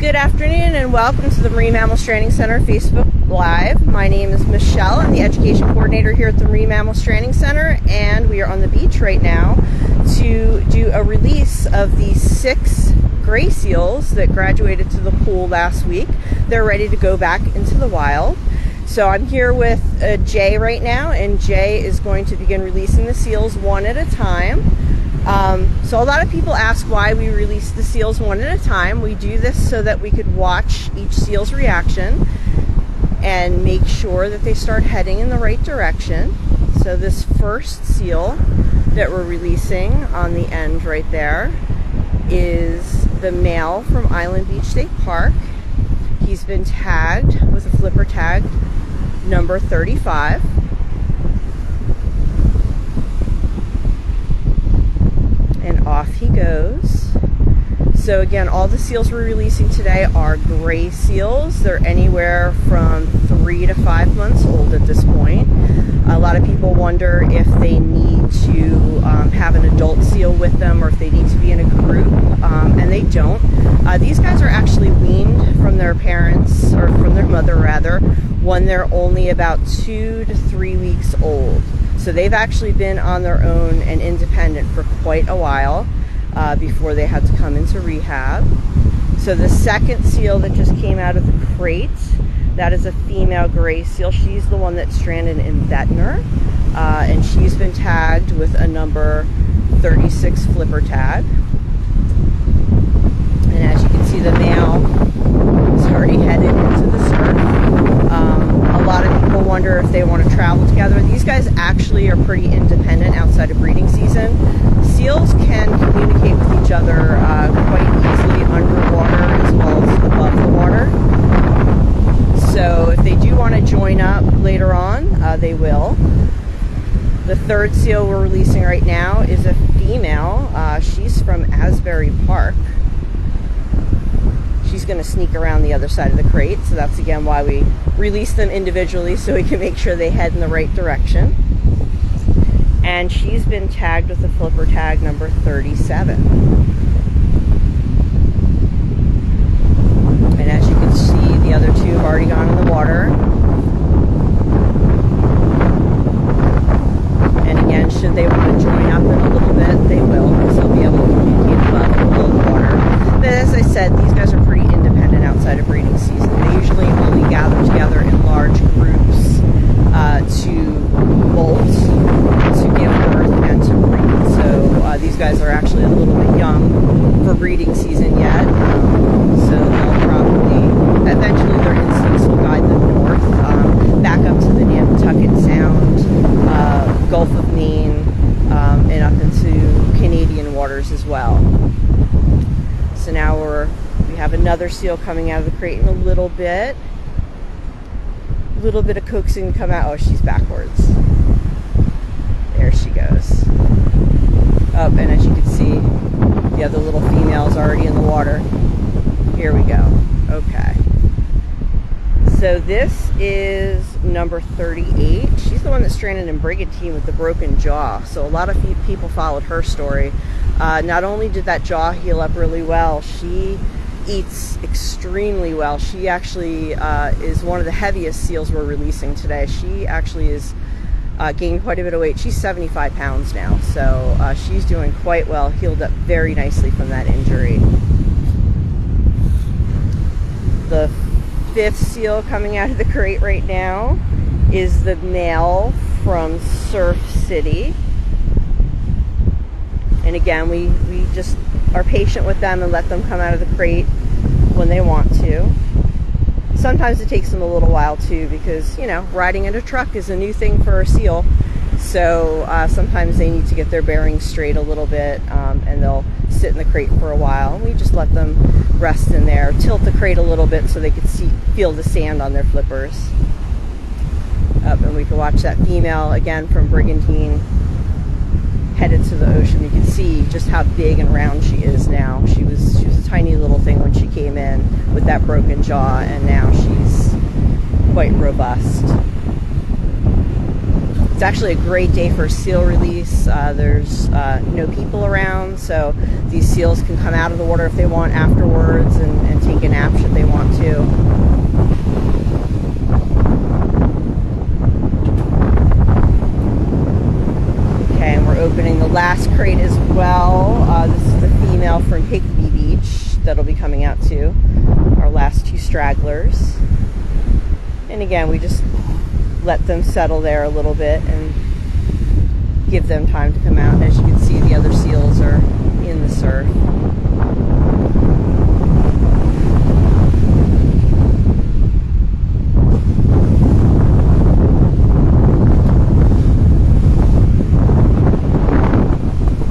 Good afternoon and welcome to the Marine Mammal Stranding Center Facebook Live. My name is Michelle. I'm the Education Coordinator here at the Marine Mammal Stranding Center, and we are on the beach right now to do a release of the 6 gray seals that graduated to the pool last week. They're ready to go back into the wild. So I'm here with Jay right now, and Jay is going to begin releasing the seals one at a time. So a lot of people ask why we release the seals one at a time. We do this so that we could watch each seal's reaction and make sure that they start heading in the right direction. So this first seal that we're releasing on the end right there is the male from Island Beach State Park. He's been tagged with a flipper tag number 35. And off he goes. So again, all the seals we're releasing today are gray seals. They're anywhere from 3 to 5 months old at this point. A lot of people wonder if they need to have an adult seal with them or if they need to be in a group, and they don't. These guys are actually weaned from their parents, or from their mother rather, when they're only about 2 to 3 weeks old. So they've actually been on their own and independent for quite a while before they had to come into rehab. So the second seal that just came out of the crate, that is a female gray seal. She's the one that's stranded in Ventnor, and she's been tagged with a number 36 flipper tag. And as you can see, the male is already headed into the surf. A lot of people wonder if they want to travel together. These guys actually are pretty independent outside of breeding season. Seals can communicate with each other quite easily underwater as well as above the water. So if they do want to join up later on, they will. The third seal we're releasing right now is a female. She's from Asbury Park. She's going to sneak around the other side of the crate, so that's again why we release them individually, so we can make sure they head in the right direction. And she's been tagged with a flipper tag number 37. And as you can see, the other two have already gone in the water. And again, should they want to join up in a little bit, they will, because they'll be able to communicate above and below the water. But as I said, these guys are pretty independent outside of breeding season. They usually only gather together in large groups to molt, to give birth, and to breed. So these guys are actually a little bit young for breeding season yet. So they'll probably, eventually their instincts will guide them north, back up to the Nantucket Sound, Gulf of Maine, and up into Canadian waters as well. So now we have another seal coming out of the crate in a little bit. A little bit of coaxing to come out. Oh, she's backwards. There she goes. Oh, and as you can see, the other little female is already in the water. Here we go. Okay. So this is number 38. She's the one that's stranded in Brigantine with the broken jaw. So a lot of people followed her story. Not only did that jaw heal up really well, she eats extremely well. She actually is one of the heaviest seals we're releasing today. She actually is gained quite a bit of weight. She's 75 pounds now, so she's doing quite well, healed up very nicely from that injury. The fifth seal coming out of the crate right now is the male from Surf City. And again, we just are patient with them and let them come out of the crate when they want to. Sometimes it takes them a little while too, because, you know, riding in a truck is a new thing for a seal. So sometimes they need to get their bearings straight a little bit, and they'll sit in the crate for a while. And we just let them rest in there, tilt the crate a little bit so they could feel the sand on their flippers. And we can watch that female again from Brigantine headed to the ocean. You can see just how big and round she is now. She was a tiny little thing when she came in with that broken jaw, and now she's quite robust. It's actually a great day for seal release. There's no people around, so these seals can come out of the water if they want afterwards and take a nap should they want to. Okay, and we're opening the last crate as well. This is the female from Higbee Beach that'll be coming out too. Our last two stragglers. And again, we just let them settle there a little bit and give them time to come out. As you can see, the other seals are in the surf.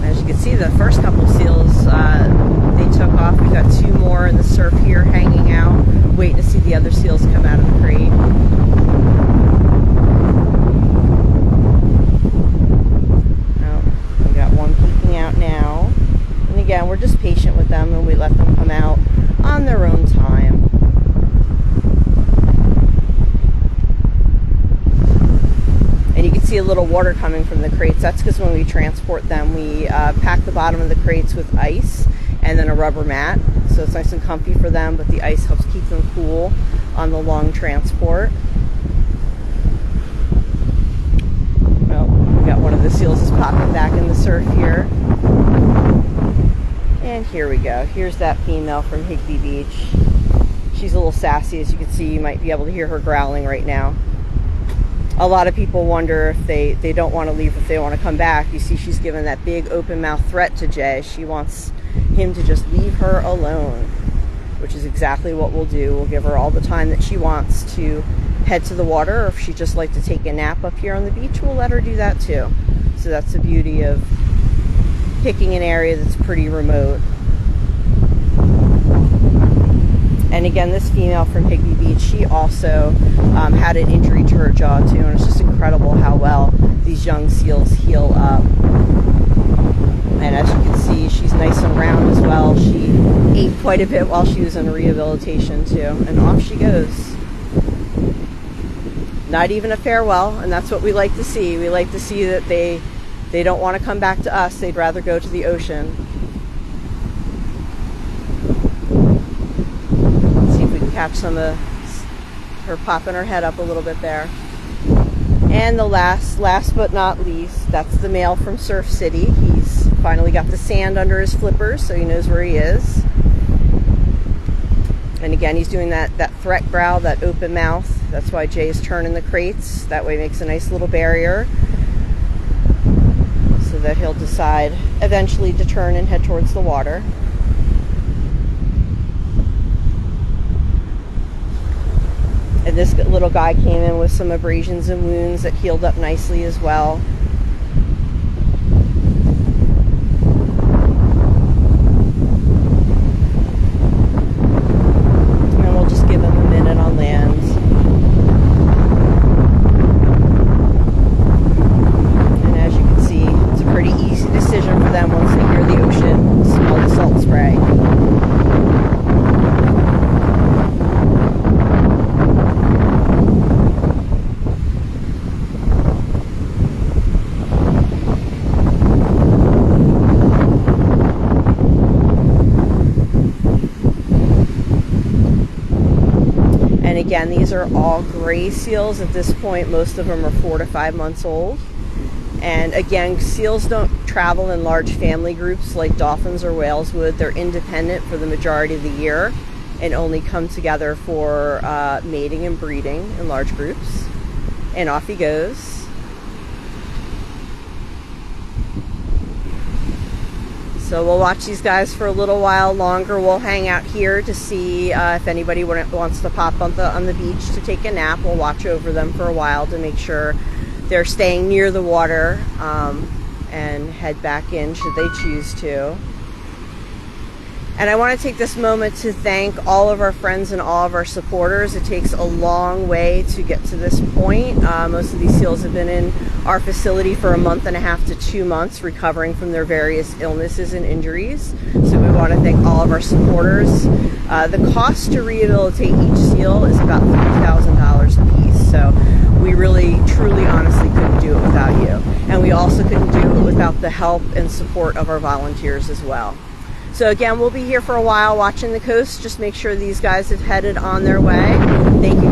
As you can see, the first couple seals, they took off. We've got two more in the surf here hanging out, waiting to see the other seals come out of the crate. Now, and again, we're just patient with them and we let them come out on their own time. And you can see a little water coming from the crates. That's because when we transport them, we pack the bottom of the crates with ice and then a rubber mat, so it's nice and comfy for them, but the ice helps keep them cool on the long transport. We got one of the seals is popping back in the surf here. And here we go. Here's that female from Higbee Beach. She's a little sassy, as you can see. You might be able to hear her growling right now. A lot of people wonder if they don't want to leave, if they want to come back. You see she's given that big open mouth threat to Jay. She wants him to just leave her alone, which is exactly what we'll do. We'll give her all the time that she wants to head to the water, or if she'd just like to take a nap up here on the beach, we'll let her do that too. So that's the beauty of picking an area that's pretty remote. And again, this female from Higbee Beach, she also had an injury to her jaw too, and it's just incredible how well these young seals heal up. And as you can see, she's nice and round as well. She ate quite a bit while she was in rehabilitation too, and off she goes. Not even a farewell, and that's what we like to see. We like to see that they don't want to come back to us. They'd rather go to the ocean. Let's see if we can catch some of her popping her head up a little bit there. And the last but not least, that's the male from Surf City. He's finally got the sand under his flippers, so he knows where he is. And again, he's doing that threat growl, that open mouth. That's why Jay is turning the crates. That way it makes a nice little barrier so that he'll decide eventually to turn and head towards the water. And this little guy came in with some abrasions and wounds that healed up nicely as well. And we'll just give him a minute on land. And as you can see, it's a pretty easy decision for them once they hear the ocean, smell the salt spray. And again, these are all gray seals at this point. Most of them are 4 to 5 months old. And again, seals don't travel in large family groups like dolphins or whales would. They're independent for the majority of the year and only come together for mating and breeding in large groups. And off he goes. So we'll watch these guys for a little while longer. We'll hang out here to see if anybody wants to pop on the beach to take a nap. We'll watch over them for a while to make sure they're staying near the water and head back in should they choose to. And I want to take this moment to thank all of our friends and all of our supporters. It takes a long way to get to this point. Most of these seals have been in our facility for 1.5 to 2 months recovering from their various illnesses and injuries. So we want to thank all of our supporters. The cost to rehabilitate each seal is about $3,000 a piece. So we really, truly, honestly couldn't do it without you. And we also couldn't do it without the help and support of our volunteers as well. So again, we'll be here for a while watching the coast. Just make sure these guys have headed on their way. Thank you